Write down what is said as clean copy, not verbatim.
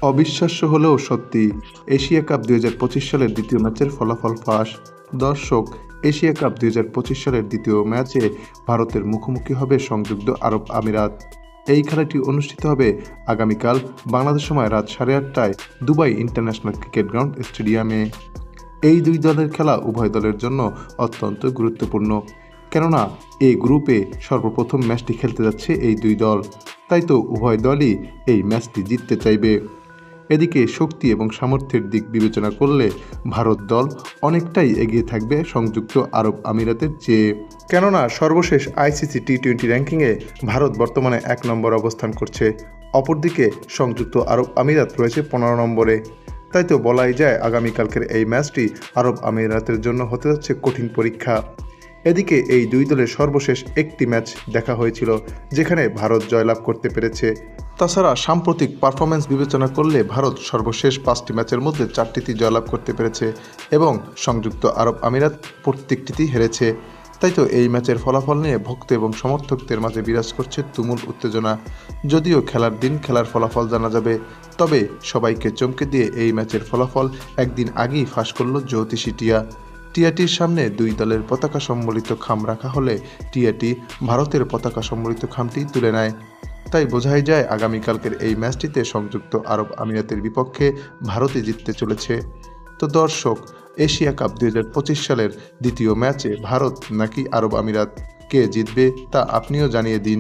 অবিশ্বাস্য হলেও সত্যি, এশিয়া কাপ ২০২৫ সালের দ্বিতীয় ম্যাচের ফলাফল ফাঁস। দর্শক, এশিয়া কাপ ২০২৫ সালের দ্বিতীয় ম্যাচে ভারতের মুখোমুখি হবে সংযুক্ত আরব আমিরাত। এই খেলাটি অনুষ্ঠিত হবে আগামীকাল বাংলাদেশ সময় রাত 8:30টায় দুবাই ইন্টারন্যাশনাল ক্রিকেট গ্রাউন্ড স্টেডিয়ামে। এই দুই দলের খেলা উভয় দলের জন্য অত্যন্ত গুরুত্বপূর্ণ, কেননা এই গ্রুপে সর্বপ্রথম ম্যাচটি খেলতে যাচ্ছে এই দুই দল। তাই তো উভয় দলই এই ম্যাচটি জিততে চাইবে। এদিকে শক্তি এবং সামর্থ্যের দিক বিবেচনা করলে ভারত দল অনেকটাই এগিয়ে থাকবে সংযুক্ত আরব আমিরাতের চেয়ে, কেননা সর্বশেষ আইসিসি টি-20 র্যাঙ্কিংয়ে ভারত বর্তমানে 1 নম্বর অবস্থান করছে। অপরদিকে সংযুক্ত আরব আমিরাত রয়েছে 15 নম্বরে। তাই তো বলাই যায় আগামীকালকের এই ম্যাচটি আরব আমিরাতের জন্য হতে যাচ্ছে কঠিন পরীক্ষা। এদিকে এই দুই দলের সর্বশেষ একটি ম্যাচ দেখা হয়েছিল, যেখানে ভারত জয়লাভ করতে পেরেছে। তাছাড়া সাম্প্রতিক পারফরম্যান্স বিবেচনা করলে ভারত সর্বশেষ 5টি ম্যাচের মধ্যে 4টিতে জয়লাভ করতে পেরেছে এবং সংযুক্ত আরব আমিরাত প্রত্যেকটিতেই হেরেছে। তাই তো এই ম্যাচের ফলাফল নিয়ে ভক্ত এবং সমর্থকদের মাঝে বিরাজ করছে তুমুল উত্তেজনা। যদিও খেলার দিন খেলার ফলাফল জানা যাবে, তবে সবাইকে চমকে দিয়ে এই ম্যাচের ফলাফল একদিন আগেই ফাঁস করল জ্যোতিষী টিয়া। টিয়াটির সামনে দুই দলের পতাকা সম্বলিত খাম রাখা হলে টিয়াটি ভারতের পতাকা সম্বলিত খামটি তুলে নেয়। তাই বোঝাই যায় আগামীকালকের এই ম্যাচটিতে সংযুক্ত আরব আমিরাতের বিপক্ষে ভারতই জিততে চলেছে। তো দর্শক, এশিয়া কাপ ২০২৫ সালের দ্বিতীয় ম্যাচে ভারত নাকি আরব আমিরাত, কে জিতবে তা আপনিও জানিয়ে দিন।